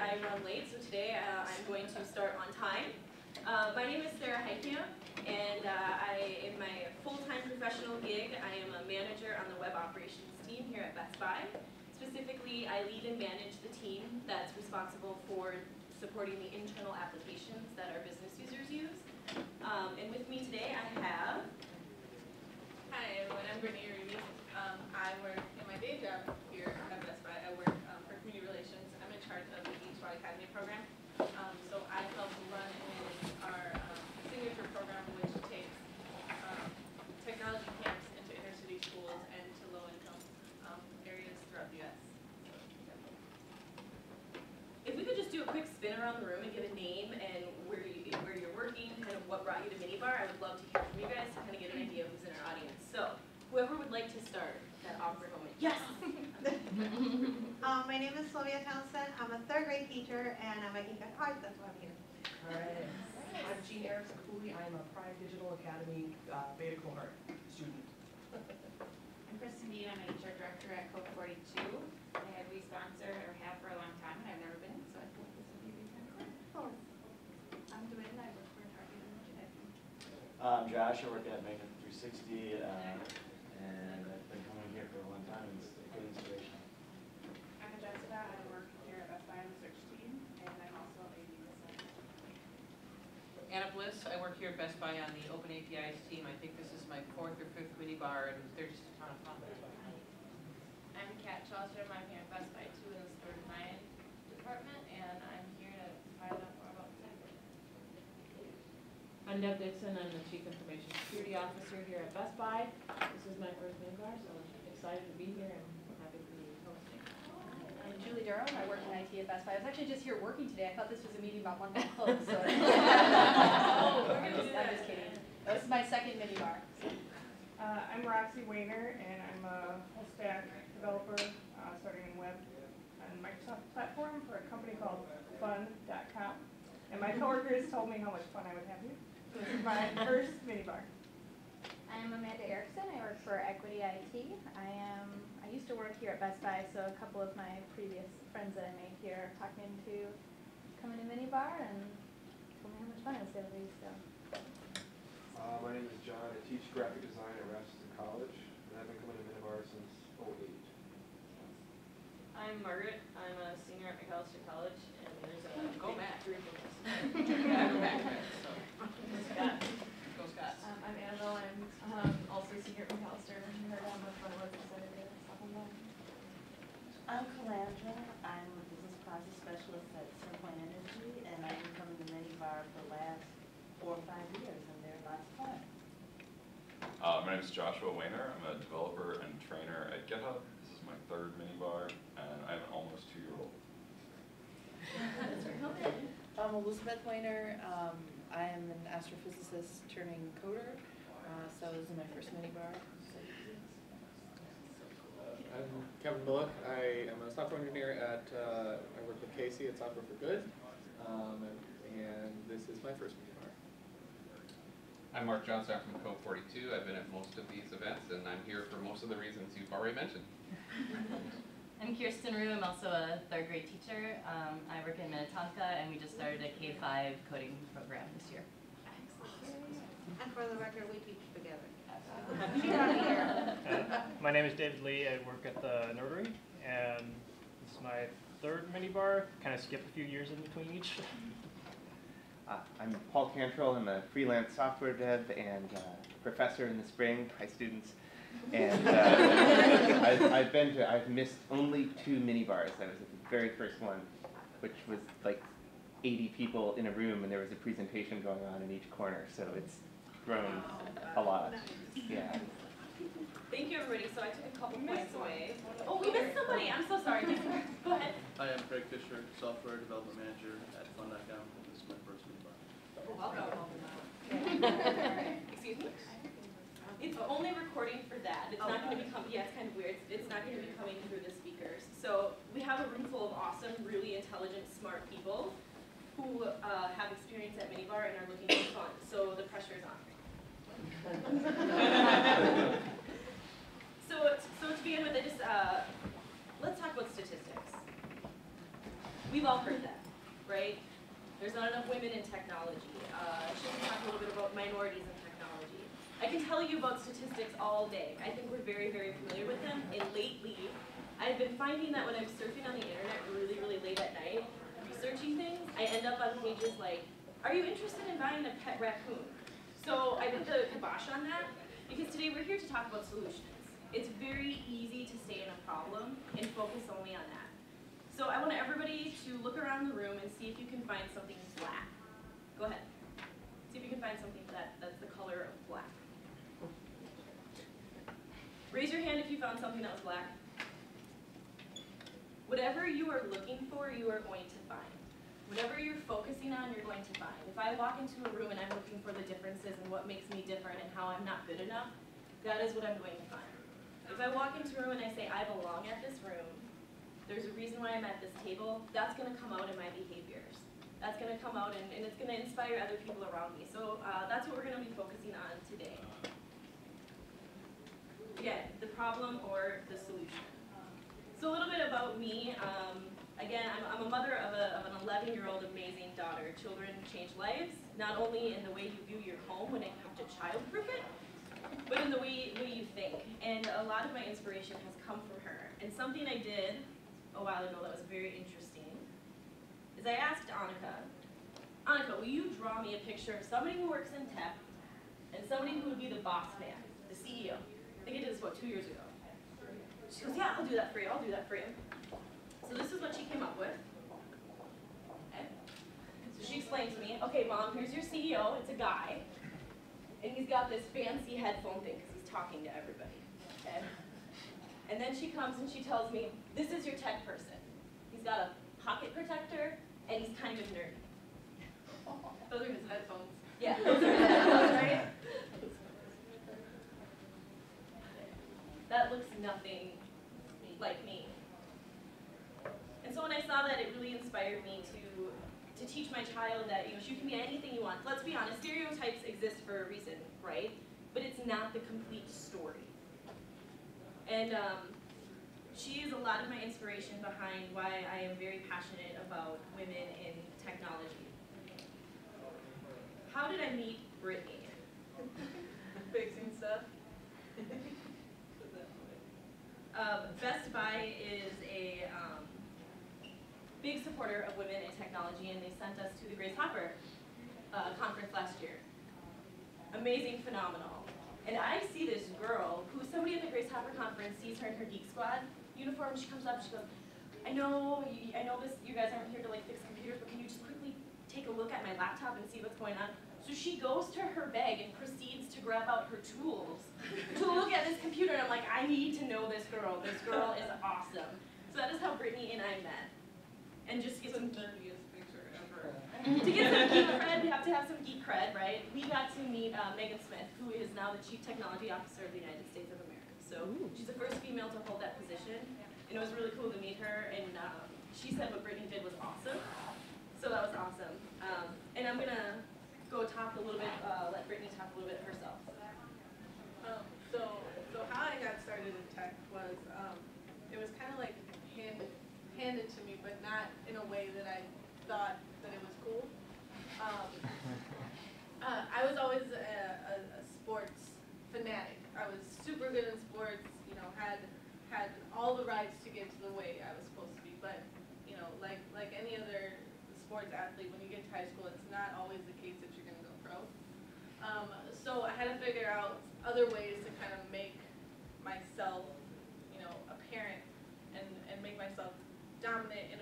I run late, so today I'm going to start on time. My name is Sara, and in my full-time professional gig, I am a manager on the web operations team here at Best Buy. Specifically, I lead and manage the team that's responsible for supporting the internal applications that our business users use. And with me today, I have... Hi everyone, I'm Brittany. I work in my day job here at Best Buy. I work for community relations. I'm in charge of the Geek Squad Academy program. So I help run and manage our signature program, which takes technology camps into inner city schools and to low-income areas throughout the U.S. If we could just do a quick spin around the room and give a name and where you're working, kind of what brought you to Minibar, I would love to hear from you guys to kind of get an idea of who's in our audience. So, whoever would like to start that awkward moment. Yes! My name is Sylvia Townsend. I'm a third grade teacher and I'm a Geek Squad Academy. That's why I'm here. All right. I'm Jean Erickson Cooley. I'm a Prime Digital Academy Beta Cohort student. I'm Kristen Dean. I'm an HR director at Code 42. We sponsor or have for a long time, and I've never been, so I think this would be really kind of cool. I'm Dwayne, and I work for Target and Genetic. I'm Josh. I work at Magnet 360, and I've been coming here for a long time. It's a good inspiration. I'm Jessica. I work here at Best Buy on the search team, and I'm also a data scientist. Anna Bliss, I work here at Best Buy on the Open APIs team. I think this is my 4th or 5th minibar, and they're just a ton of fun. I'm Kat Chaucer. I'm here at Best Buy too in the store design department, and I'm here to find out more about tech. I'm Deb Dixon. I'm the Chief Information Security Officer here at Best Buy. This is my first minibar, so I'm excited to be here and happy to be hosting. I'm Julie Durham. I work in IT at Best Buy. I was actually just here working today. I thought this was a meeting about one month close. So I'm just kidding. This is my second minibar. I'm Roxy Wayner, and I'm a full stack developer starting in web and Microsoft platform for a company called fun.com. And my coworkers told me how much fun I would have here. So this is my first minibar. I'm Amanda Erickson. I work for Equity IT. I used to work here at Best Buy, so a couple of my previous friends that I made here talked me into coming to Minibar and told me how much fun it was going to be. So. My name is John. I teach graphic design at Rasmussen College, and I've been coming to Minibar since 2008. I'm Margaret. I'm a senior at McAllister College, and there's a Go Matt. group of us. Go Scott. I'm Annabelle. I'm also a senior at McAllister. I heard how much fun it was, decided to stop on that. I'm Calandra. I'm a business process specialist at Centerpoint Energy, and I've been coming to Minibar for the last 4 or 5 years, and they're lots of fun. My name is Joshua Wayner. I'm a developer and trainer at GitHub. This is my 3rd minibar, and I have an almost 2-year-old. I'm Elizabeth Wayner. I am an astrophysicist turning coder, so this is my first minibar. I'm Kevin Bullock. I am a software engineer at, I work with Casey at Software for Good, and this is my first minibar. I'm Mark Johnson. I'm from Code 42. I've been at most of these events, and I'm here for most of the reasons you've already mentioned. I'm Kirsten Rue. I'm also a 3rd grade teacher. I work in Minnetonka, and we just started a K-5 coding program this year. And for the record, we teach together. My name is David Lee. I work at the Nerdery, and this is my 3rd minibar. Kind of skipped a few years in between each. I'm Paul Cantrell. I'm a freelance software dev and professor in the spring. Hi, students. And I've missed only 2 minibars. I was at the very first one, which was like 80 people in a room, and there was a presentation going on in each corner. So it's grown a lot. Yeah. Thank you, everybody. So I took a couple points away. Oh, we missed somebody. I'm so sorry. Go ahead. Hi, I'm Craig Fisher, Software Development Manager at Fun.com. This is my first minibar. Welcome. Excuse me? It's only recording for that. It's not going to be coming, yeah, it's kind of weird. It's not going to be coming through the speakers. So we have a room full of awesome, really intelligent, smart people who have experience at Minibar and are looking for fun. So the pressure is on. So to begin with, let's talk about statistics. We've all heard that. disparities in technology. I can tell you about statistics all day. I think we're very, very familiar with them. And lately, I've been finding that when I'm surfing on the internet really, really late at night, researching things, I end up on pages like, are you interested in buying a pet raccoon? So I put the kibosh on that because today we're here to talk about solutions. It's very easy to stay in a problem and focus only on that. So I want everybody to look around the room and see if you can find something black. Go ahead. See if you can find something that's the color of black. Raise your hand if you found something that was black. Whatever you are looking for, you are going to find. Whatever you're focusing on, you're going to find. If I walk into a room and I'm looking for the differences and what makes me different and how I'm not good enough, that is what I'm going to find. If I walk into a room and I say, I belong at this room, there's a reason why I'm at this table, that's going to come out in my behaviors. That's going to come out and it's going to inspire other people around me. So that's what we're going to be focusing on today. Again, the problem or the solution. So a little bit about me. Again, I'm a mother of an 11-year-old amazing daughter. Children change lives, not only in the way you view your home when it comes to childproof it, but in the way you think. And a lot of my inspiration has come from her. And something I did a while ago that was very interesting is I asked Annika, will you draw me a picture of somebody who works in tech and somebody who would be the boss man, the CEO? I think I did this about 2 years ago. She goes, yeah, I'll do that for you, I'll do that for you. So this is what she came up with. Okay. So she explained to me, okay, Mom, here's your CEO, it's a guy, and he's got this fancy headphone thing because he's talking to everybody. Okay. And then she comes and she tells me, this is your tech person. He's got a pocket protector, and he's kind of nerdy. Those are his headphones. Yeah, those are his headphones, right? That looks nothing like me. And so when I saw that, it really inspired me to teach my child that you can be anything you want. Let's be honest, stereotypes exist for a reason, right? But it's not the complete story. And she is a lot of my inspiration behind why I am very passionate about women in technology. How did I meet Brittany? Fixing stuff. Best Buy is a big supporter of women in technology, and they sent us to the Grace Hopper conference last year. Amazing, phenomenal. And I see this girl who somebody at the Grace Hopper conference sees her in her Geek Squad uniform. She comes up, she goes, I know this, you guys aren't here to like fix computers, but can you just quickly take a look at my laptop and see what's going on? So she goes to her bag and proceeds to grab out her tools to look at this computer, and I'm like, I need to know this girl. This girl is awesome. So that is how Brittany and I met. And just to get some nerdiest picture ever. to get some geek cred, we have to have some geek cred, right? We got to meet Megan Smith, who is now the Chief Technology Officer of the United States of America. So she's the first female to hold that position, and it was really cool to meet her. And she said what Brittany did was awesome. So that was awesome. And I'm gonna go talk a little bit, let Brittany talk a little bit herself. So how I got started in tech was, it was kind of like handed to me, but not in a way that I thought that it was cool. I was always a sports fanatic. I was super good in sports, had all the rights to get to the way I was supposed to be, but, like any other sports athlete, when you get to high school, it's not always the case that you're going to go pro. So I had to figure out other ways to kind of make myself, apparent and make myself dominant in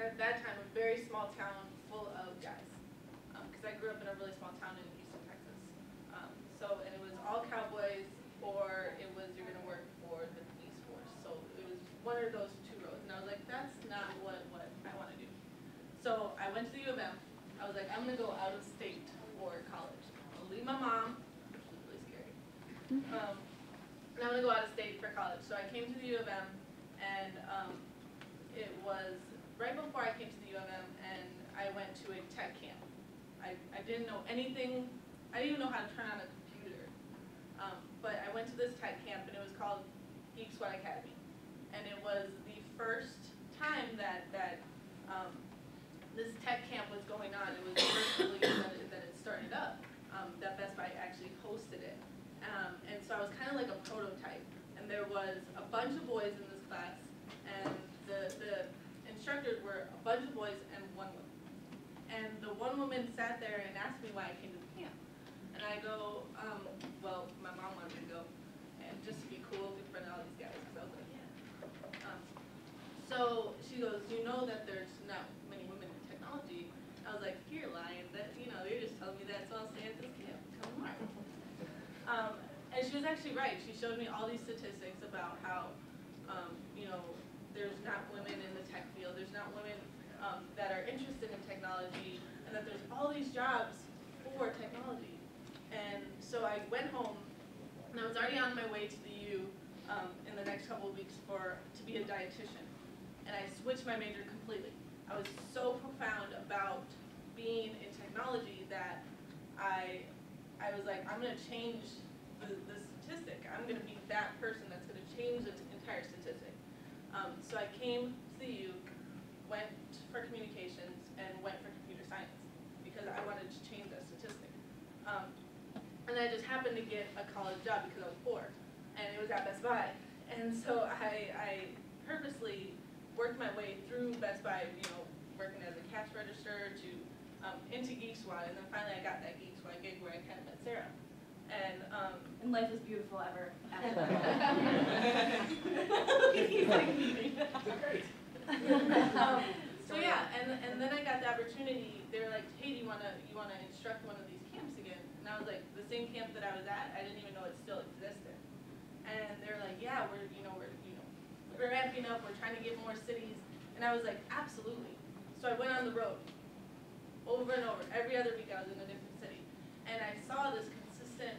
at that time, a very small town full of guys. Because I grew up in a really small town in Houston, Texas. And it was all cowboys, or it was you're going to work for the police force. So it was one of those two roads. And I was like, that's not what I want to do. So I went to the U of M. I was like, I'm going to go out of state for college. I'll leave my mom, which was really scary. And I'm going to go out of state for college. So I came to the U of M, and it was right before I came to the U of M, and I went to a tech camp. I didn't know anything. I didn't even know how to turn on a computer. But I went to this tech camp, and it was called Geek Squad Academy. And it was the first time that this tech camp was going on. It was the first couple years that it started up. that Best Buy actually hosted it. And so I was kind of like a prototype. And there was a bunch of boys in this class, and the instructors were a bunch of boys and one woman. And the one woman sat there and asked me why I came to the camp. And I go, well, my mom wanted me to go, and just to be cool in front of all these guys, because I was like, yeah. So she goes, you know that there's not many women in technology. I was like, you're lying. That, you know, you're just telling me that, so I'll stay at this camp. Come on. And she was actually right. She showed me all these statistics about how, you know, there's not women in the tech field. There's not women that are interested in technology, and that there's all these jobs for technology. And so I went home, and I was already on my way to the U in the next couple of weeks to be a dietitian. And I switched my major completely. I was so profound about being in technology that I was like, I'm going to change the statistic. I'm going to be that person that's going to change the entire statistic. So I came to the U, went for communications, and went for computer science because I wanted to change that statistic. And I just happened to get a college job because I was poor, and it was at Best Buy. And so I purposely worked my way through Best Buy, you know, working as a cash register to into Geek Squad, and then finally I got that Geek Squad gig where I kind of met Sarah. And life is beautiful ever after that. So yeah, and then I got the opportunity. They were like, hey, do you wanna instruct one of these camps again? And I was like, the same camp that I was at, I didn't even know it still existed. And they were like, yeah, we're ramping up, we're trying to get more cities. And I was like, absolutely. So I went on the road over and over. Every other week I was in a different city. And I saw this consistent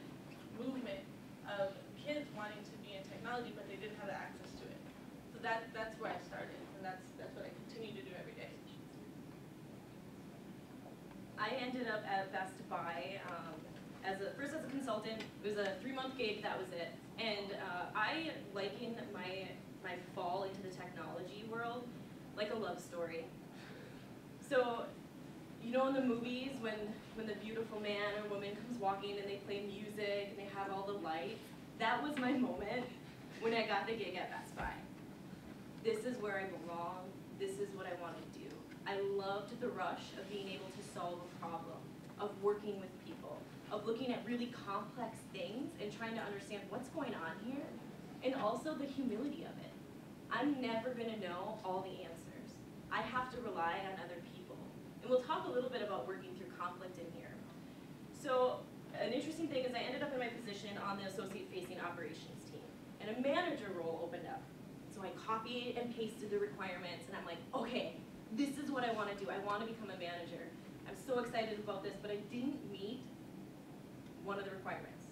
movement of kids wanting to be in technology, but they didn't have the access to it. So that's where I started, and that's what I continue to do every day. I ended up at Best Buy first as a consultant. It was a 3-month gig, that was it. And I liken my fall into the technology world like a love story. So, you know in the movies when the beautiful man or woman comes walking and they play music and they have all the lights, that was my moment when I got the gig at Best Buy. This is where I belong. This is what I want to do. I loved the rush of being able to solve a problem, of working with people, of looking at really complex things and trying to understand what's going on here, and also the humility of it. I'm never going to know all the answers. I have to rely on other people. And we'll talk a little bit about working through conflict in here. So an interesting thing is I ended up in my position on the associate-facing operations team, and a manager role opened up. So I copied and pasted the requirements, and I'm like, okay, this is what I want to do. I want to become a manager. I'm so excited about this, but I didn't meet one of the requirements.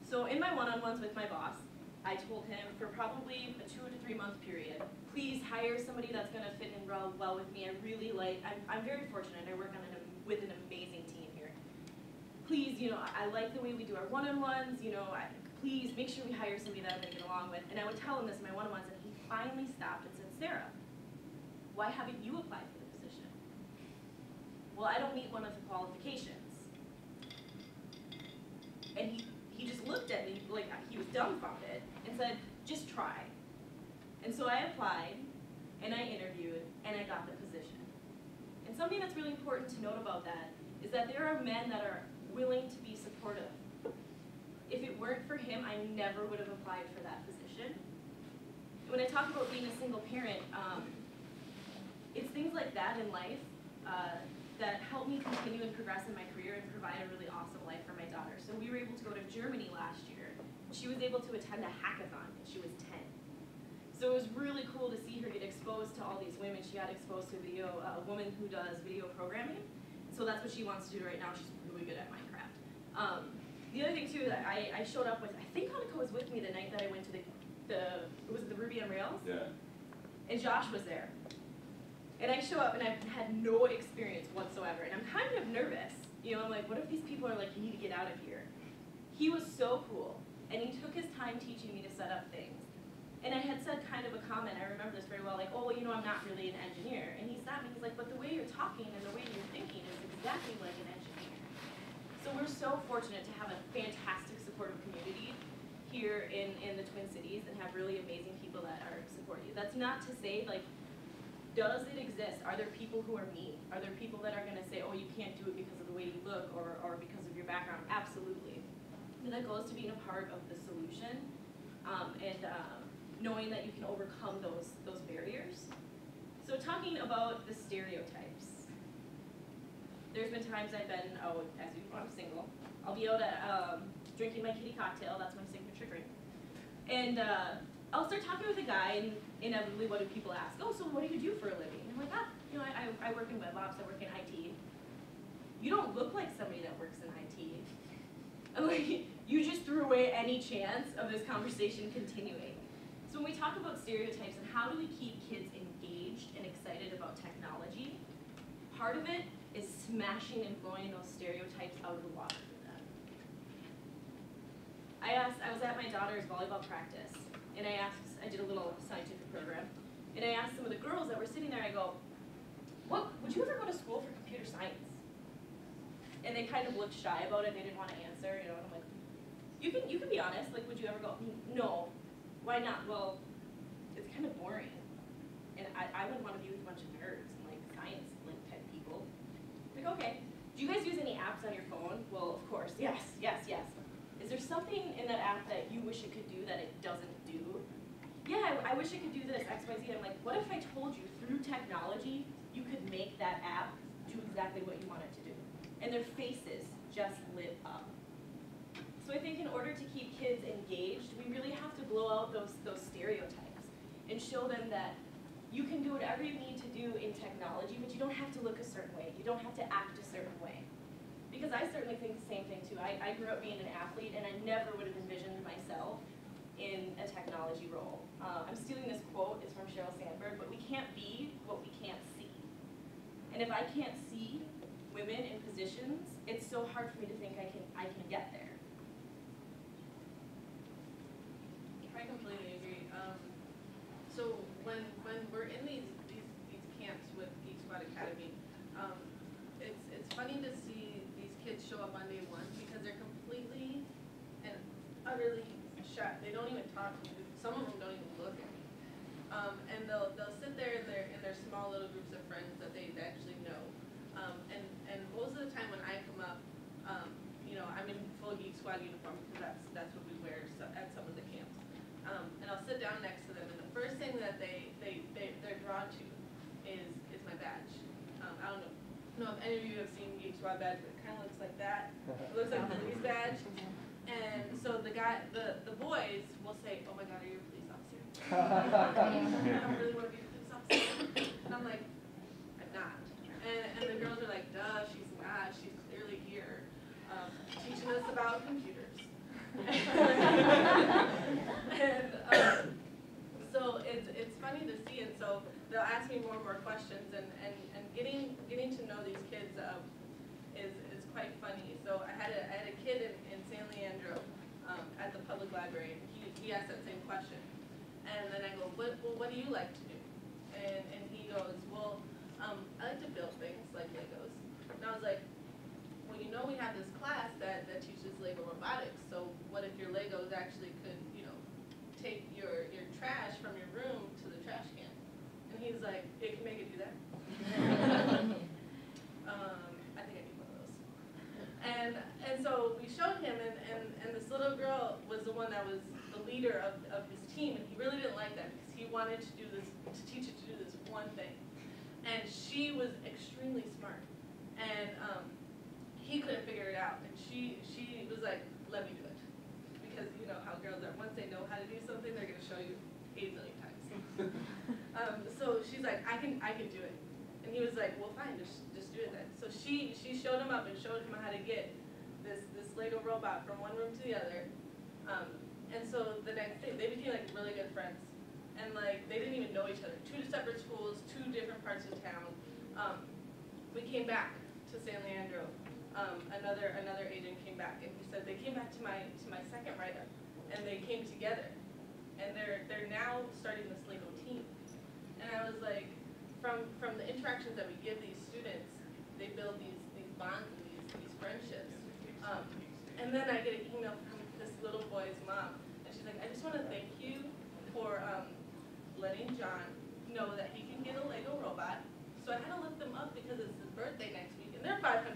So in my one-on-ones with my boss, I told him for probably a 2 to 3 month period, please hire somebody that's going to fit in well with me. I'm very fortunate. I work with an amazing team here. Please, you know, I like the way we do our one-on-ones. You know, please make sure we hire somebody that I'm going to get along with. And I would tell him this in my one-on-ones, and he finally stopped and said, Sarah, why haven't you applied for the position? Well, I don't meet one of the qualifications. And he just looked at me like he was dumbfounded and said, just try. And so I applied, and I interviewed, and I got the position. And something that's really important to note about that is that there are men that are willing to be supportive. If it weren't for him, I never would have applied for that position. When I talk about being a single parent, it's things like that in life that help me continue and progress in my career and provide a really awesome life for my daughter. So we were able to go to Germany last year. She was able to attend a hackathon when she was 10. So it was really cool to see her get exposed to all these women. She got exposed to a woman who does video programming. So that's what she wants to do right now. She's really good at Minecraft. The other thing too, that I showed up with, I think Hanukkah was with me the night that I went to was it the Ruby on Rails? Yeah. And Josh was there. And I show up and I've had no experience whatsoever. And I'm kind of nervous. You know, I'm like, what if these people are like, you need to get out of here? He was so cool. And he took his time teaching me to set up things. And I had said kind of a comment, I remember this very well, like, oh, well, you know, I'm not really an engineer. And he stopped me, he's like, but the way you're talking and the way you're thinking is exactly like an engineer. we're so fortunate to have a fantastic supportive community here in the Twin Cities and have really amazing people that are support you. That's not to say, like, does it exist? Are there people who are mean? Are there people that are gonna say, oh, you can't do it because of the way you look or because of your background? Absolutely. And that goes to being a part of the solution and knowing that you can overcome those barriers. So talking about the stereotypes. There's been times I've been out, as you know, I'm single. I'll be out at drinking my kitty cocktail, that's my signature drink. And I'll start talking with a guy, and inevitably what do people ask? Oh, so what do you do for a living? And I'm like, you know, I work in web ops, I work in IT. You don't look like somebody that works in IT. And like, you just threw away any chance of this conversation continuing. So when we talk about stereotypes and how do we keep kids engaged and excited about technology, part of it is smashing and blowing those stereotypes out of the water for them. I was at my daughter's volleyball practice, and I did a little scientific program, and I asked some of the girls that were sitting there, I go, would you ever go to school for computer science? And they kind of looked shy about it, they didn't want to answer, you know, and I'm like, you can be honest, like, would you ever go? No. Why not? Well, it's kind of boring. And I wouldn't want to be with a bunch of nerds and like science like type people. Like, okay, do you guys use any apps on your phone? Well, of course, yes. Is there something in that app that you wish it could do that it doesn't do? Yeah, I wish it could do this, X, Y, Z. I'm like, what if I told you through technology, you could make that app do exactly what you want it to do? And their faces just lit up. So I think in order to keep kids engaged, we really have to blow out those stereotypes and show them that you can do whatever you need to do in technology, but you don't have to look a certain way. You don't have to act a certain way. Because I certainly think the same thing too. I grew up being an athlete, and I never would have envisioned myself in a technology role. I'm stealing this quote, it's from Sheryl Sandberg, but we can't be what we can't see. And if I can't see women in positions, it's so hard for me to think I can get there. I completely agree. So when we're in these camps with Geek Squad Academy, it's funny to see these kids show up on day one because they're completely and utterly shut. They don't even talk to me. Some of them don't even look at me. And they'll sit there in their small little groups of friends that they actually know. And most of the time when I come up, you know, I'm in full Geek Squad uniform because that's what we wear at some of the camps. And I'll sit down next to them, and the first thing that they're drawn to is my badge. I don't know if any of you have seen Geek Squad badge, but it kind of looks like that. It looks like the police badge. And so the boys will say, "Oh my God, are you a police officer?" I don't really want to be a police officer. And I'm like, I'm not. And the girls are like, duh, she's not. She's clearly here teaching us about computers. And so it's funny to see, and so they'll ask me more and more questions, and getting to know these kids is quite funny. So I had a kid in San Leandro at the public library, and he asked that same question, and then I go, what do you like to do? And he goes, well, I like to build things like Legos. And I was like, well, you know, we have this class that teaches Lego robotics, so what if your Legos actually could, you know, take your trash from your room to the trash can? And he's like, it can make it do that? I think I need one of those. And so we showed him, and this little girl was the one that was the leader of his team, and he really didn't like that because he wanted to teach it to do this one thing. And she was extremely smart, and he couldn't figure it out, and she was like, let me do it. Because you know how girls are, once they know how to do something, they're gonna show you 8 million times. So she's like, I can do it. And he was like, well fine, just do it then. So she showed him up and showed him how to get this Lego robot from one room to the other. And so the next day, they became like really good friends. And like, they didn't even know each other. 2 separate schools, 2 different parts of town. We came back to San Leandro. Another agent came back, and he said they came back to my second write-up, and they came together, and they're now starting this Lego team. And I was like, from the interactions that we give these students, they build these bonds and these friendships. And then I get an email from this little boy's mom, and she's like, I just want to thank you for letting John know that he can get a Lego robot. So I had to look them up because it's his birthday next week, and they're $500.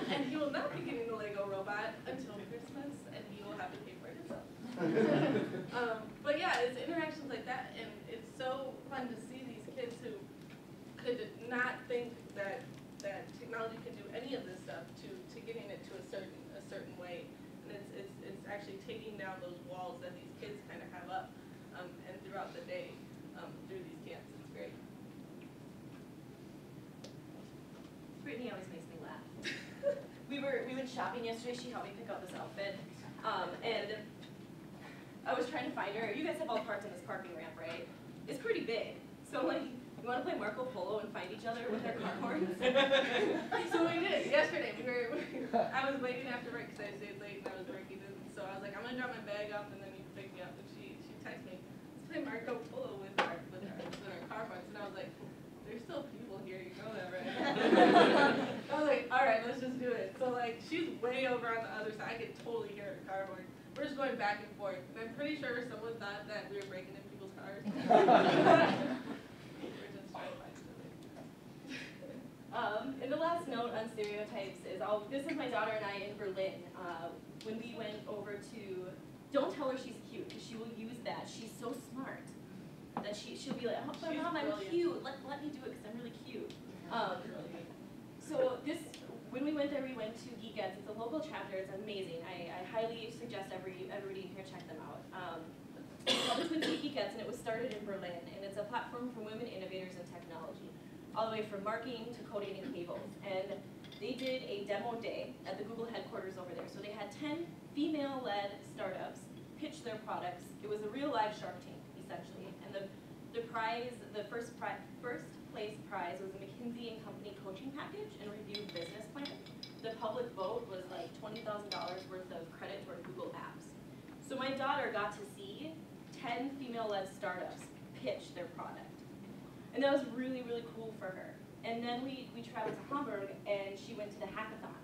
And he will not be getting the Lego robot until Christmas, and he will have to pay for it himself. But yeah, it's interactions like that, and it's so fun to see these kids who could not think that technology could do any of this stuff to getting it to a certain way, and it's actually taking down those walls that these kids kind of have up, and throughout the day through these camps. It's great. Brittany always makes me laugh. we went shopping yesterday. She helped me pick out this outfit, and I was trying to find her. You guys have all parked in this parking ramp, right? It's pretty big. So like, you want to play Marco Polo and find each other with our car horns? So we did yesterday. I was waiting after work because I stayed late and I was working, and so I was like, I'm gonna drop my bag off and then you can pick me up. And she texted me, let's play Marco Polo with our car horns, and I was like, there's still people here, you know that, right? I was like, all right, let's just do it. So like, she's way over on the other side. I could totally hear her car horn. We're just going back and forth, and I'm pretty sure someone thought that we were breaking in people's cars. And the last note on stereotypes is, this is my daughter and I in Berlin. When we went over to, don't tell her she's cute, because she will use that. She's so smart that she'll be like, oh, but Mom, I'm cute. Let me do it because I'm really cute. So when we went there, we went to Geek Squad. It's a local chapter. It's amazing. I highly suggest everybody in here check them out. It's called the Twin City Geek Squad, and it was started in Berlin, and it's a platform for women innovators in technology, all the way from marketing to coding and cables. And they did a demo day at the Google headquarters over there. So they had 10 female-led startups pitch their products. It was a real live Shark Tank, essentially. And the prize, the first place prize was a McKinsey & Company coaching package and reviewed business plan. The public vote was like $20,000 worth of credit toward Google Apps. So my daughter got to see 10 female-led startups pitch their product. And that was really, really cool for her. And then we traveled to Hamburg, and she went to the hackathon.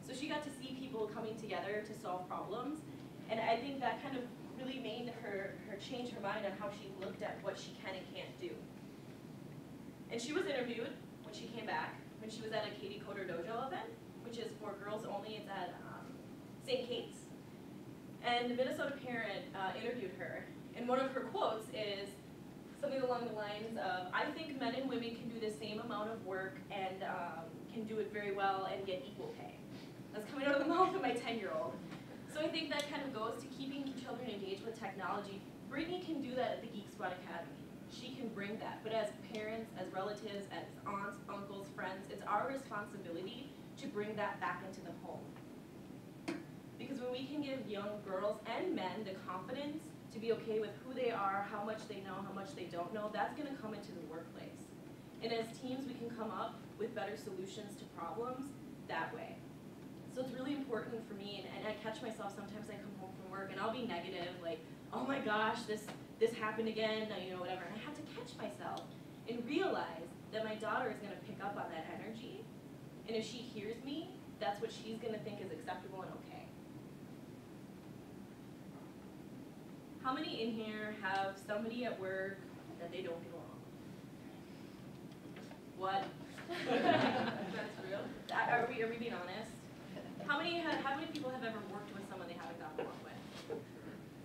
So she got to see people coming together to solve problems. And I think that kind of really made her change her mind on how she looked at what she can and can't do. And she was interviewed when she came back, when she was at a Katie Coder Dojo event, which is for girls only. It's at St. Kate's. And the Minnesota parent interviewed her. And one of her quotes is something along the lines of, I think men and women can do the same amount of work and can do it very well and get equal pay. That's coming out of the mouth of my 10-year-old. So I think that kind of goes to keeping children engaged with technology. Brittany can do that at the Geek Squad Academy. She can bring that. But as parents, as relatives, as aunts, uncles, friends, it's our responsibility to bring that back into the home. Because when we can give young girls and men the confidence to be okay with who they are, how much they know, how much they don't know, that's going to come into the workplace. And as teams, we can come up with better solutions to problems that way. So it's really important for me, and I catch myself sometimes. I come home from work and I'll be negative, like, oh my gosh, this happened again, you know, whatever. And I have to catch myself and realize that my daughter is going to pick up on that energy. And if she hears me, that's what she's going to think is acceptable and okay. How many in here have somebody at work that they don't get along with? What? That's real. Are we being honest? How many people have ever worked with someone they haven't gotten along with?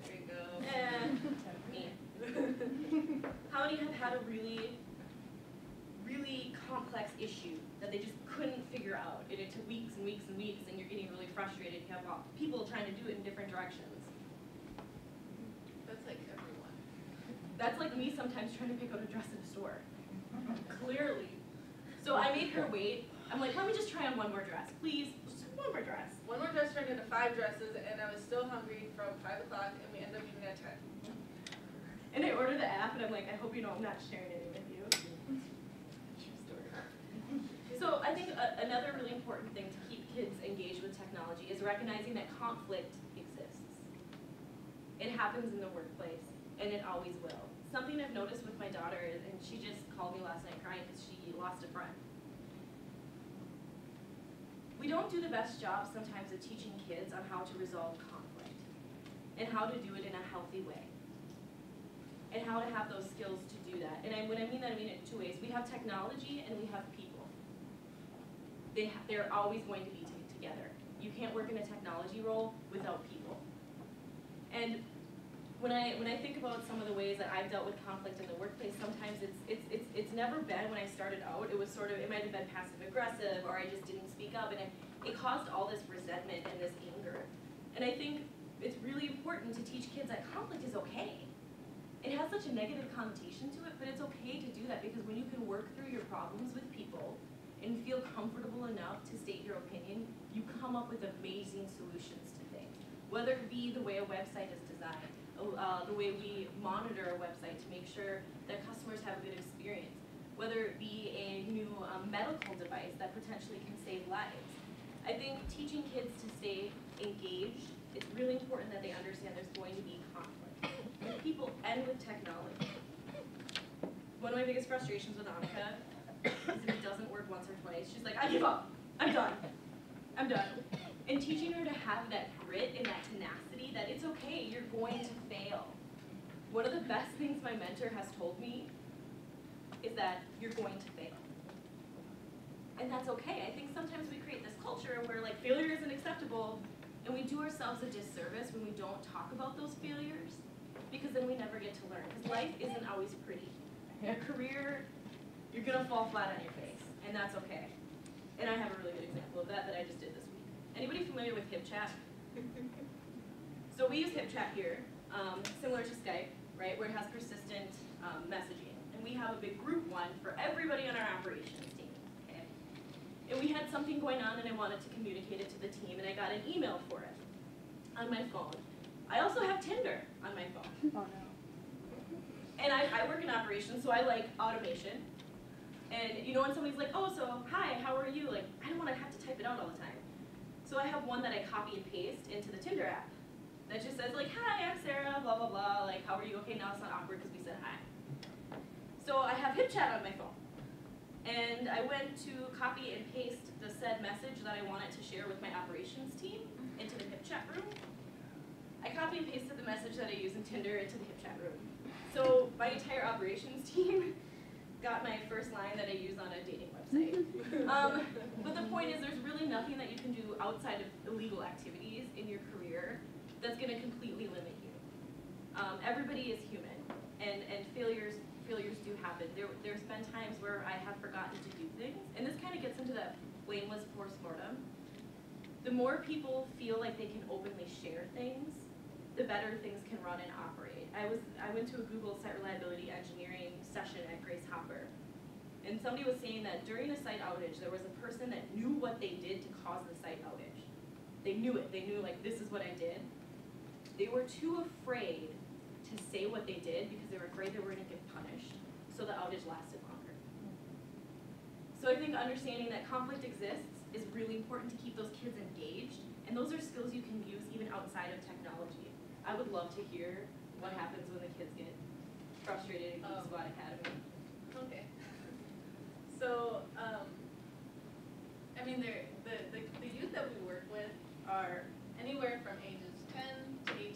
There you go. Me. How many have had a really, really complex issue that they just couldn't figure out, and it took weeks and weeks and weeks, and you're getting really frustrated? You have people trying to do it in different directions. That's like everyone. That's like me sometimes trying to pick out a dress in a store. Clearly. So I made her wait. I'm like, let me just try on one more dress, please. Just one more dress. One more dress turned into 5 dresses, and I was still hungry from 5 o'clock, and we ended up eating at 10. And I ordered the app, and I'm like, I hope you know I'm not sharing it with you. True story. So I think another really important thing to keep kids engaged with technology is recognizing that conflict exists. It happens in the workplace, and it always will. Something I've noticed with my daughter is, and she just called me last night crying because she lost a friend. don't do the best job sometimes of teaching kids on how to resolve conflict and how to do it in a healthy way and how to have those skills to do that. And when I mean that, I mean it in two ways. We have technology and we have people. They're always going to be together. You can't work in a technology role without people. And when I think about some of the ways that I've dealt with conflict in the workplace, sometimes it's never been, when I started out, it was sort of, it might have been passive aggressive, or I just didn't speak up, and it caused all this resentment and this anger. And I think it's really important to teach kids that conflict is okay. It has such a negative connotation to it, but it's okay to do that, because when you can work through your problems with people and feel comfortable enough to state your opinion, you come up with amazing solutions to things. Whether it be the way a website is designed, the way we monitor a website to make sure that customers have a good experience, whether it be a new medical device that potentially can save lives. I think teaching kids to stay engaged, it's really important that they understand there's going to be conflict with people and with technology. One of my biggest frustrations with Annika is if it doesn't work once or twice, she's like, I give up, I'm done, I'm done. And teaching her to have that grit and that tenacity, that it's okay, you're going to fail. One of the best things my mentor has told me is that you're going to fail. And that's okay. I think sometimes we create this culture where like failure isn't acceptable, and we do ourselves a disservice when we don't talk about those failures, because then we never get to learn. Because life isn't always pretty. A career, you're gonna fall flat on your face, and that's okay. And I have a really good example of that I just did this week. Anybody familiar with HipChat? So we use HipChat here, similar to Skype, right, where it has persistent messaging. And we have a big group one for everybody on our operations team, okay? And we had something going on and I wanted to communicate it to the team, and I got an email for it on my phone. I also have Tinder on my phone. Oh no. And I work in operations, so I like automation. And you know when somebody's like, oh, so hi, how are you? Like, I don't want to have to type it out all the time. So I have one that I copy and paste into the Tinder app that just says like, hi, I'm Sarah, blah, blah, blah. Like, how are you? Okay, now it's not awkward because we said hi. So I have HipChat on my phone. And I went to copy and paste the said message that I wanted to share with my operations team into the HipChat room. I copy and pasted the message that I use in Tinder into the HipChat room. So my entire operations team got my first line that I use on a dating website. But the point is, there's really nothing that you can do outside of illegal activities in your career that's going to completely limit you. Everybody is human, and failures do happen. There's been times where I have forgotten to do things, and this kind of gets into that blameless postmortem. The more people feel like they can openly share things, the better things can run and operate. I went to a Google Site Reliability Engineering session at Grace Hopper, and somebody was saying that during a site outage, there was a person that knew what they did to cause the site outage. They knew it. They knew, like, this is what I did. They were too afraid to say what they did because they were afraid they were going to get punished, so the outage lasted longer. So I think understanding that conflict exists is really important to keep those kids engaged, and those are skills you can use even outside of technology. I would love to hear what happens when the kids get frustrated at Geek Squad Academy. Okay. So, I mean, the youth that we work with are anywhere from ages 10 to 18.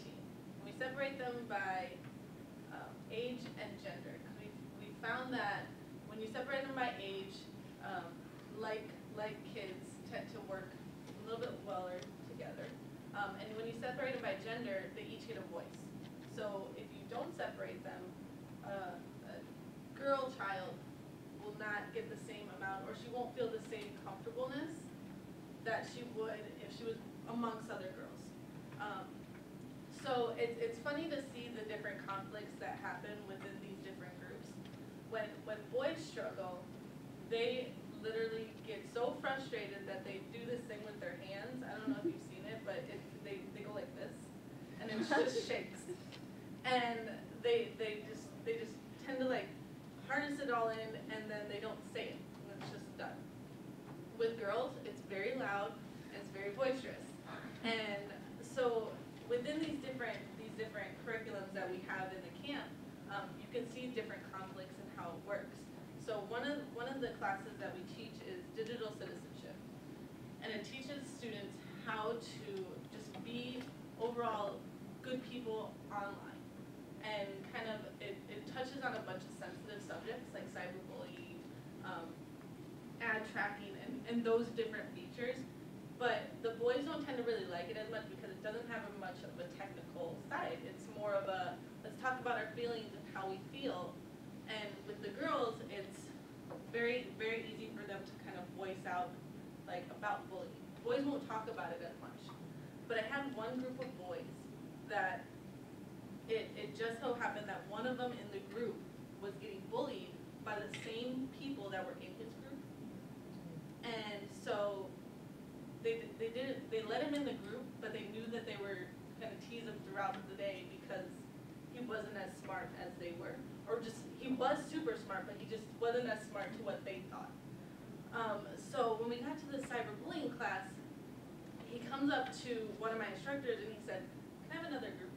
We separate them by age and gender. We found that when you separate them by age, like kids tend to work a little bit well together. And when you separate them by gender, they each get a voice. So if you don't separate them, a girl child will not get the same amount, or she won't feel the same comfortableness that she would if she was amongst other girls. So it's funny to see the different conflicts that happen within these different groups. When boys struggle, they literally get so frustrated that they do this thing with their hands. I don't know if you've seen it, but they go like this, and it just shakes. And they just tend to like harness it all in, and then they don't say it, and it's just done. With girls, it's very loud, and it's very boisterous. And so within these different curriculums that we have in the camp, you can see different conflicts and how it works. So one of the classes that we teach is digital citizenship, and it teaches how to just be overall good people online. And kind of, it touches on a bunch of sensitive subjects like cyberbullying, ad tracking, and those different features. But the boys don't tend to really like it as much because it doesn't have much of a technical side. It's more of a, let's talk about our feelings and how we feel. And with the girls, it's very, very easy for them to kind of voice out like about bullying. Boys won't talk about it as much. But I had one group of boys that it just so happened that one of them in the group was getting bullied by the same people that were in his group. And so they let him in the group, but they knew that they were going to tease him throughout the day because he wasn't as smart as they were. Or just, he was super smart, but he just wasn't as smart to what they thought. So when we got to the cyberbullying class, he comes up to one of my instructors and he said, "Can I have another group?"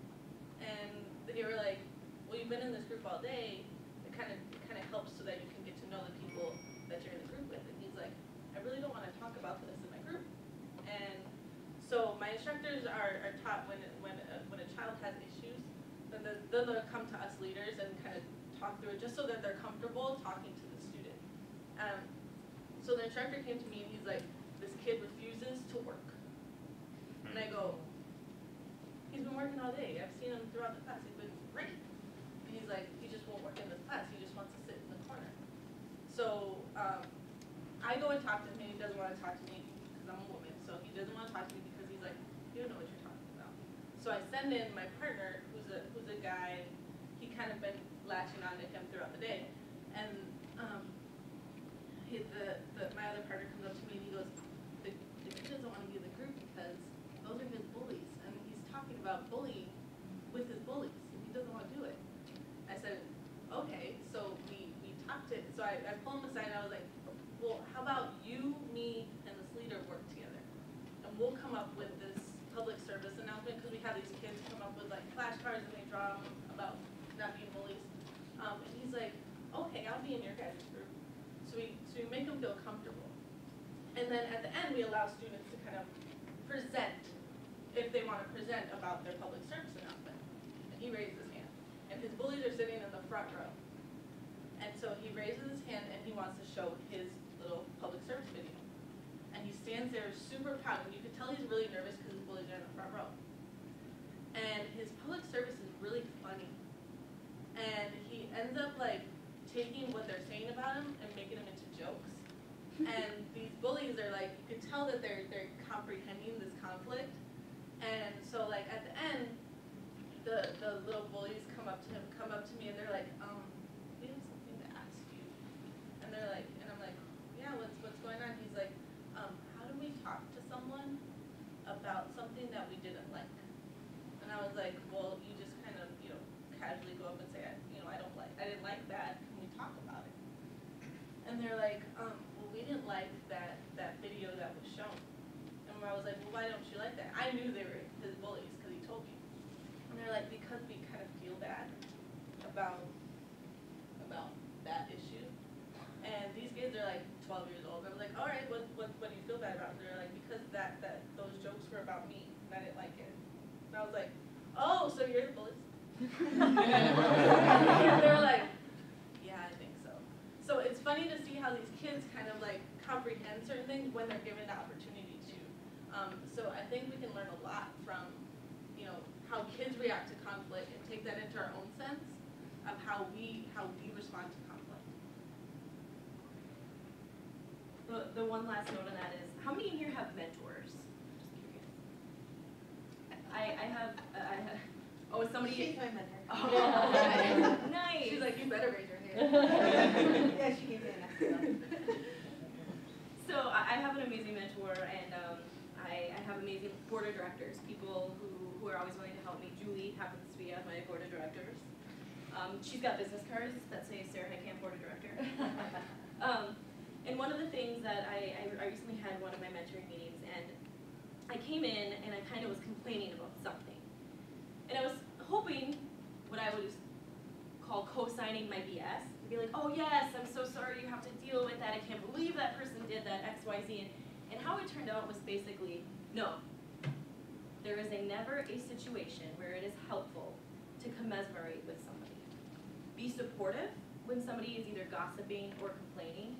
And they were like, "Well, you've been in this group all day. It kind of helps so that you can get to know the people that you're in the group with." And he's like, "I really don't want to talk about this in my group." And so my instructors are taught when a child has issues, then they'll come to us leaders and kind of talk through it just so that they're comfortable talking to the student. So the instructor came to me and he's like, "This kid refuses to work." And I go, "He's been working all day. I've seen him throughout the class. He's been great." And he's like, "He just won't work in this class. He just wants to sit in the corner." So I go and talk to him, and he doesn't want to talk to me because I'm a woman. So he doesn't want to talk to me because he's like, "You don't know what you're talking about." So I send in my partner, who's a guy. He kind of been latching on to him throughout the day, and my other partner comes up to me and he goes, the kid doesn't want to be in the group because those are his bullies, and he's talking about bullying with his bullies, and he doesn't want to do it. I said, "Okay." So we talked it. So I pulled him aside and I was like, "Well, how about you, me, and this leader work together, and we'll come up with this public service announcement," because we have these kids come up with like flashcards and they draw them about not being bullies. And he's like, "Okay, I'll be in your guys' group." So we make them feel comfortable. And then at the end, we allow students to kind of present, if they want to present about their public service announcement. And he raises his hand. And his bullies are sitting in the front row. And so he raises his hand and he wants to show his little public service video. And he stands there super proud. And you can tell he's really nervous because his bullies are in the front row. And his public service is really funny. And he ends up like taking what they're saying about him and making them into jokes. And these bullies are like, you can tell that they're comprehending this conflict. And so like at the end, the little bullies come up to me and they're like, "We have something to ask you." And they're like, and I'm like, "Yeah, what's going on?" He's like, "How do we talk to someone about something that we didn't like?" And I was like, "Well, you just kind of, casually go up and say, I didn't like that. Can we talk about it?" And they're like, "Well, we didn't like that video that was shown." And I was like, "Well, why don't you like that?" I knew they were his bullies because he told me. And they're like, "Because we kind of feel bad about that issue." And these kids are like 12 years old. And I was like, "All right, what do you feel bad about?" And they're like, "Because those jokes were about me and I didn't like it." And I was like, "Oh, so you're the bullies?" And they were like, "Yeah, I think so." So it's funny to see how these kids kind of like comprehend certain things when they're given the opportunity to. So I think we can learn a lot from, how kids react to conflict and take that into our own sense of how we respond to conflict. The one last note on that is, how many in here have mentors? Just curious. I have. Oh, somebody. She's my mentor. Oh, nice. She's like, "You better raise your hand." Yeah, she gave me an extra. So I have an amazing mentor, and I have amazing board of directors, people who are always willing to help me. Julie happens to be on my board of directors. She's got business cards that say Sara Heitkamp, board of director. And one of the things that I recently had one of my mentoring meetings, and I came in and I kind of was complaining about something. And I was hoping what I would call co-signing my BS, and be like, "Oh yes, I'm so sorry you have to deal with that. I can't believe that person did that, X, Y, Z." And how it turned out was basically, "No, there is never a situation where it is helpful to commiserate with somebody. Be supportive when somebody is either gossiping or complaining,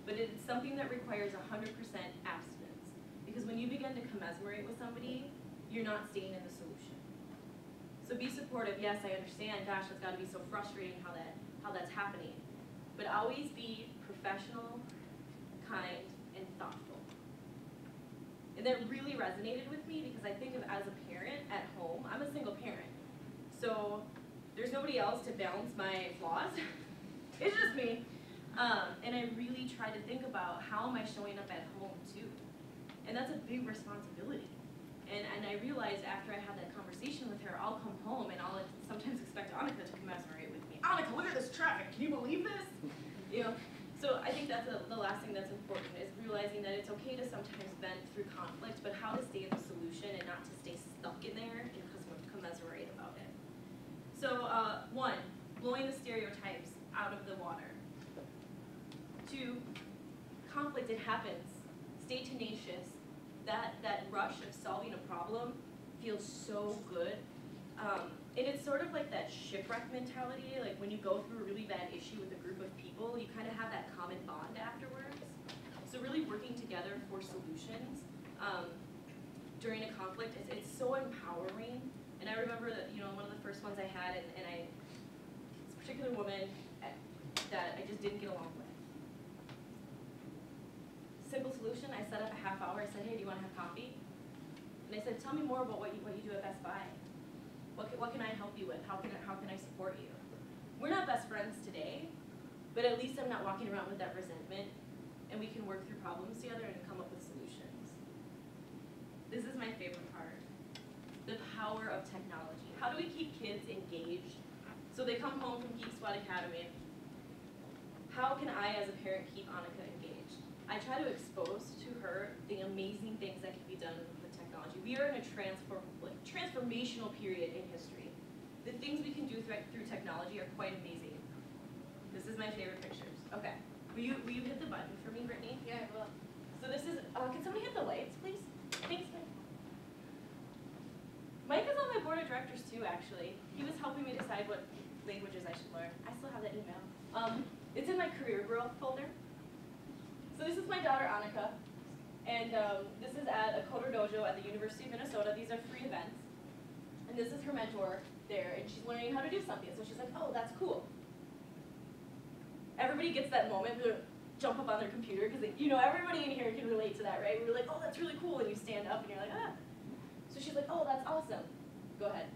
but it's something that requires 100% abstinence. Because when you begin to commiserate with somebody, you're not staying in the solution. So be supportive. Yes, I understand. Gosh, that's got to be so frustrating how that's happening. But always be professional, kind, and thoughtful. And that really resonated with me because I think of as a parent at home, I'm a single parent. So there's nobody else to balance my flaws. It's just me. And I really try to think about how am I showing up at home too. And that's a big responsibility. And I realized after I had that conversation with her, I'll come home and I'll sometimes expect Annika to commiserate with me. Annika, look at this traffic. Can you believe this? You know. So I think that's the last thing that's important is realizing that it's okay to sometimes vent through conflict, but how to stay in the solution and not to stay stuck in there and commiserate about it. So 1, blowing the stereotypes out of the water. 2, conflict, it happens. Stay tenacious. That rush of solving a problem feels so good. And it's sort of like that shipwreck mentality, like when you go through a really bad issue with a group of people, you kind of have that common bond afterwards. So really working together for solutions during a conflict, it's so empowering. And I remember that, one of the first ones I had, and this particular woman that I just didn't get along with. Simple solution, I set up a half hour, I said, hey, do you want to have coffee? And I said, tell me more about what you do at Best Buy. What can I help you with? How can I support you? We're not best friends today, but at least I'm not walking around with that resentment, and we can work through problems together and come up with solutions. This is my favorite part, the power of technology. How do we keep kids engaged? So they come home from Geek Squad Academy. How can I, as a parent, keep Annika engaged? I try to expose to her the amazing things that can be done with technology. We are in a transformational period in history. The things we can do through technology are quite amazing. This is my favorite pictures. Okay. Will you hit the button for me, Brittany? Yeah, I will. So this is, can somebody hit the lights, please? Thanks, Mike. Mike is on my board of directors too, actually. He was helping me decide what languages I should learn. I still have that email. It's in my career growth folder. So this is my daughter, Annika. And this is at a Coder Dojo at the University of Minnesota. These are free events. And this is her mentor there, and she's learning how to do something. So she's like, oh, that's cool. Everybody gets that moment to jump up on their computer, because everybody in here can relate to that, right? We were like, oh, that's really cool, and you stand up, and you're like, ah. So she's like, oh, that's awesome. Go ahead.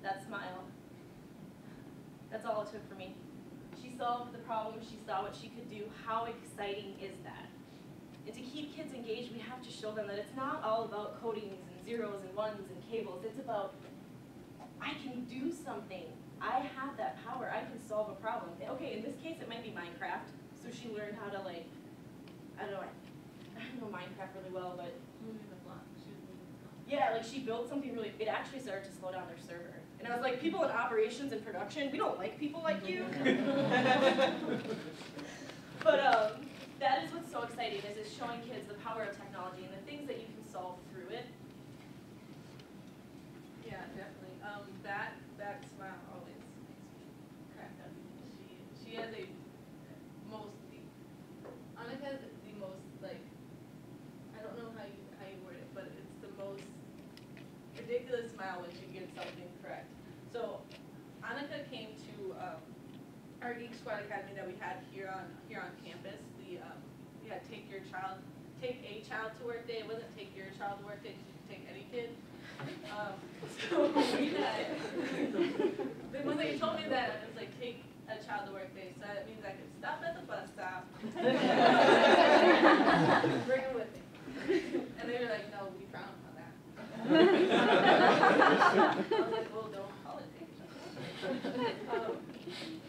That smile. That's all it took for me. She solved the problem, she saw what she could do. How exciting is that? And to keep kids engaged, we have to show them that it's not all about codings and zeros and ones and cables. It's about, I can do something. I have that power. I can solve a problem. Okay, in this case, it might be Minecraft. So she learned how to, I don't know Minecraft really well, but yeah, she built something really, it actually started to slow down their server. And I was like, people in operations and production, we don't like people like you. But that is what's so exciting, is it's showing kids the power of technology and the things that you can solve through it. Yeah, definitely. That smile always makes me crack up. She has Annika has the most, I don't know how you word it, but it's the most ridiculous smile when she gets something correct. So Annika came to our Geek Squad Academy that we had here on campus. We had take a child to work day. It wasn't take your child to work day, you could take any kid. So we had, the one that you told me that, it was like take a child to work day, so that means I could stop at the bus stop, bring him with me. And they were like, no, we frown on that. I was like, well, don't call it take.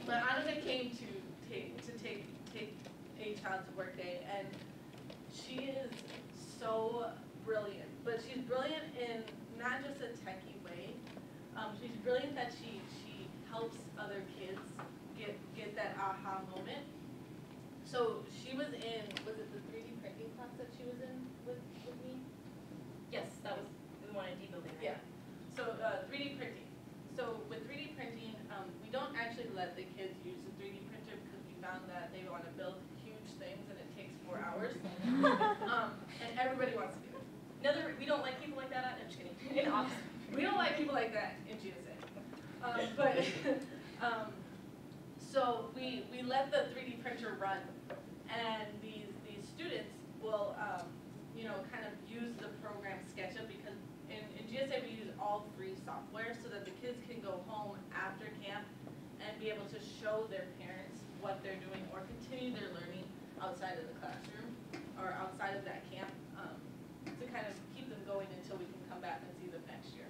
But Annika came to take a child to work day, and she is so brilliant. But she's brilliant in not just a techie way. She's brilliant that she helps other kids get that aha moment. So she was in, was it the 3D printing class that she was in with me? don't like people like that. I'm just kidding. In office, we don't like people like that in GSA. So we let the 3D printer run, and these students will you know, kind of use the program SketchUp, because in GSA we use all free software so that the kids can go home after camp and be able to show their parents what they're doing or continue their learning outside of the classroom or outside of that camp, to kind of keep them going until we can come back and see them next year.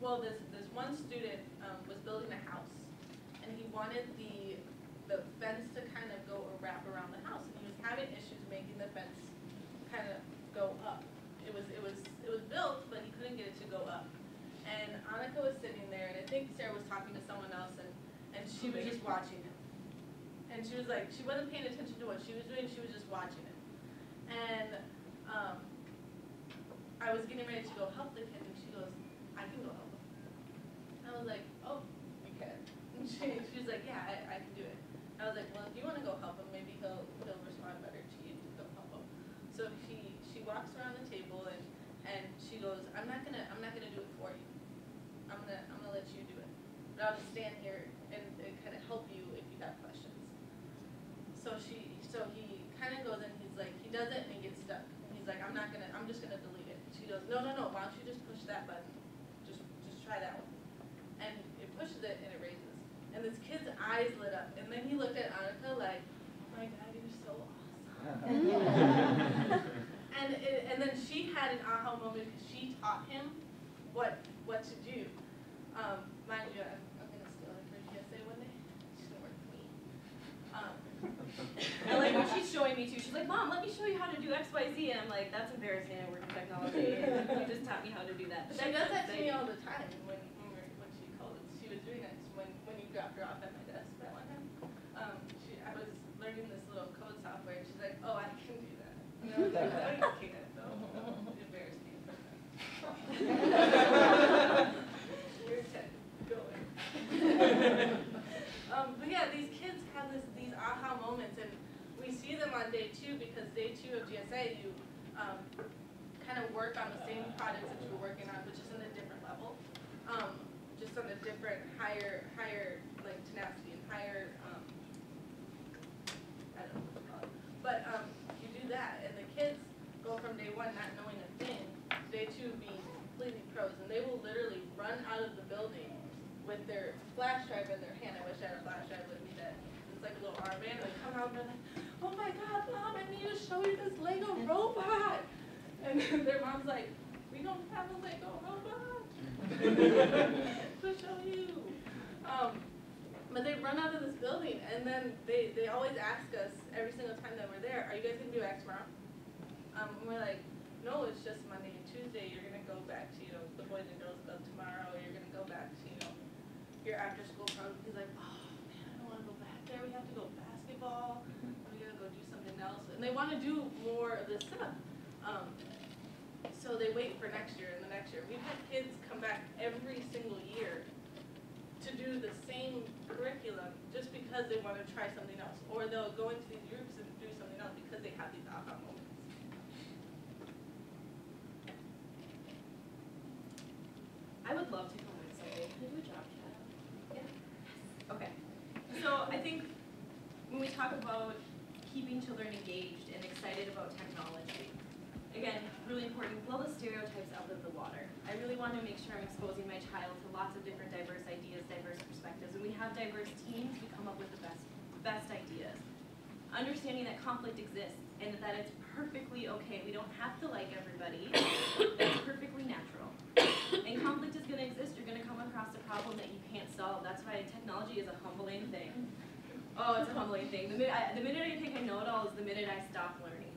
Well, this one student was building a house, and he wanted the fence to kind of go or wrap around the house, and he was having issues making the fence kind of go up. It was built, but he couldn't get it to go up. And Annika was sitting there, and I think Sarah was talking to someone else, and she was just watching him. And she was like, she wasn't paying attention to what she was doing, she was just watching it. And I was getting ready to go help the kid, and she goes, I can go help him. And I was like, oh, you can? And she was like, yeah, I can do it. And I was like, well, if you want to go help him, maybe he'll respond better to you to go help him. So she walks around the table, and she goes, I'm not gonna do it for you. I'm gonna let you do it. But I'll just stand here and kind of help you if you have questions. So he kind of goes and he's like, he does it and he gets stuck. And he's like, I'm just gonna delete it. She goes, no, why don't you just push that button? Just try that one. And it pushes it and it raises. And this kid's eyes lit up. And then he looked at Annika like, oh my God, you're so awesome. And then she had an aha moment because she taught him what to do. Mind you, I'm gonna steal it for GSA one day. She's gonna work for me. And like when she's showing me too, she's like, Mom, let me show you how to do X, Y, Z, and I'm like, that's embarrassing. I work in technology, and you just taught me how to do that. But She does that to me all the time when she called it. She was doing it when you dropped her off at my desk that one time. I was learning this little code software, and she's like, oh, I can do that. And I was like, I can't, though. It embarrassed me. You're 10. Go away. But yeah, these kids have these aha moments, and we see them on day 2 because day 2 of GSA, you kind of work on the same projects that you were working on, but just on a different level, just on a different higher like tenacity and higher I don't know what to call it, but you do that, and the kids go from day 1 not knowing a thing, day 2 being completely pros, and they will literally run out of the building with their flash drive in their hand. I wish I had a flash drive with me that it's like a little armband, and they come out and they're like, oh my God, Mom, I need to show you this Lego robot. And their mom's like, we don't have a Lego robot to show you. But they run out of this building, and then they always ask us every single time that we're there, are you guys going to do X tomorrow? And we're like, no, it's just Monday and Tuesday. You're going to go back to, the Boys and Girls Club tomorrow. You're going to go back to, your after school program. He's like, oh man, I don't want to go back there. We have to go basketball. We got to go do something else. And they want to do more of this stuff. So they wait for next year and the next year. We've had kids come back every single year to do the same curriculum just because they want to try something else. Or they'll go into these groups and do something else because they have these aha moments. I would love to come with someday. Can I do a job shadow? Yeah. Okay. So I think when we talk about keeping children engaged and excited about technology, again, really important, blow the stereotypes out of the water. I really want to make sure I'm exposing my child to lots of different diverse ideas, diverse perspectives. When we have diverse teams, we come up with the best ideas. Understanding that conflict exists and that it's perfectly okay. We don't have to like everybody. That's perfectly natural. And conflict is going to exist. You're going to come across a problem that you can't solve. That's why technology is a humbling thing. Oh, it's a humbling thing. The minute I think I know it all is the minute I stop learning.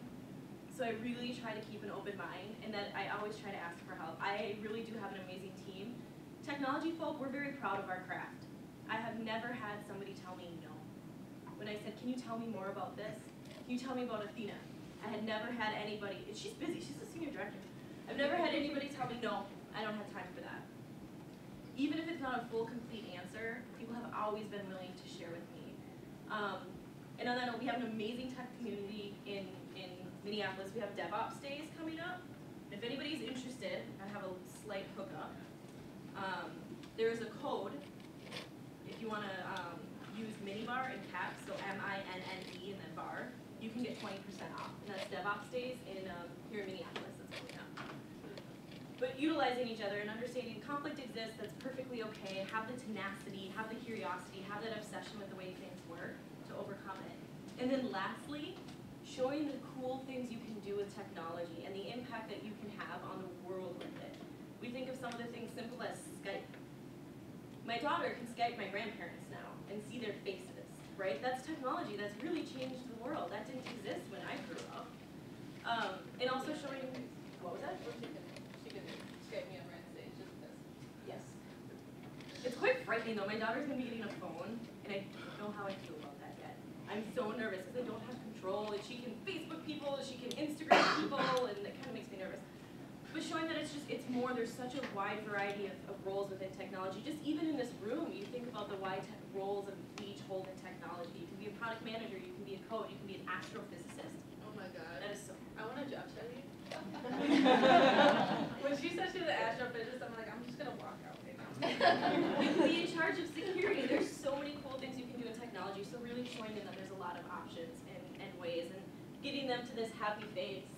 So I really try to keep an open mind, and that I always try to ask for help. I really do have an amazing team. Technology folk, we're very proud of our craft. I have never had somebody tell me no. When I said, can you tell me more about this? Can you tell me about Athena? I had never had anybody, and she's busy, she's the senior director. I've never had anybody tell me, no, I don't have time for that. Even if it's not a full, complete answer, people have always been willing to share with me. And on that note, we have an amazing tech community in Minneapolis. We have DevOps days coming up. If anybody's interested, I have a slight hookup. There is a code if you want to use minibar in caps, so M-I-N-N-E and then bar. You can get 20% off, and that's DevOps Days in here in Minneapolis. That's coming up. But utilizing each other and understanding conflict exists, that's perfectly okay. Have the tenacity, have the curiosity, have that obsession with the way things work to overcome it. And then lastly, showing the cool things you can do with technology and the impact that you can have on the world with it. We think of some of the things simple as Skype. My daughter can Skype my grandparents now and see their faces, right? That's technology that's really changed the world. That didn't exist when I grew up. And also showing, what was that? She can Skype me on Wednesday, just because. Yes. It's quite frightening though. My daughter's gonna be getting a phone, and I don't know how I feel about that yet. I'm so nervous because I don't have control, and she can Facebook people, she can Instagram people, and it kind of makes me nervous. But showing that it's more, there's such a wide variety of roles within technology. Just even in this room, you think about the wide roles that we each hold in technology. You can be a product manager, you can be a code, you can be an astrophysicist. Oh my god. That is so I want a job, Shelly. When she said she was an astrophysicist, I'm like, I'm just gonna walk out right now. You can be in charge of security. There's so many cool things you can do in technology, so really showing them that there's a lot of options and ways, and getting them to this happy face.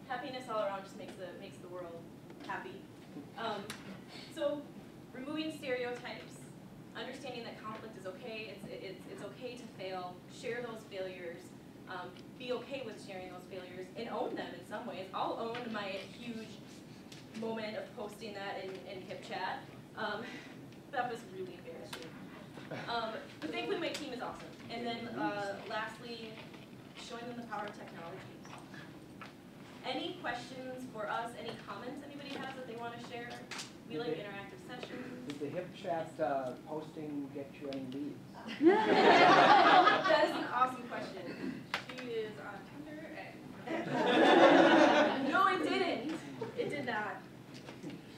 Happiness all around just makes the world happy. So removing stereotypes, understanding that conflict is okay. It's okay to fail. Share those failures. Be okay with sharing those failures and own them in some ways. I'll own my huge moment of posting that in Hip Chat. That was really embarrassing. But thankfully my team is awesome. And then lastly, showing them the power of technology. Any questions for us? Any comments anybody has that they want to share? We like interactive sessions. Did the Hip Chat posting get you any leads? That is an awesome question. She is on Tinder and... No, it didn't. It did not.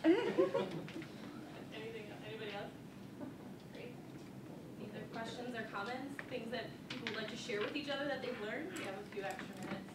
Anybody else? Great. Either questions or comments? Things that people would like to share with each other that they've learned? We have a few extra minutes.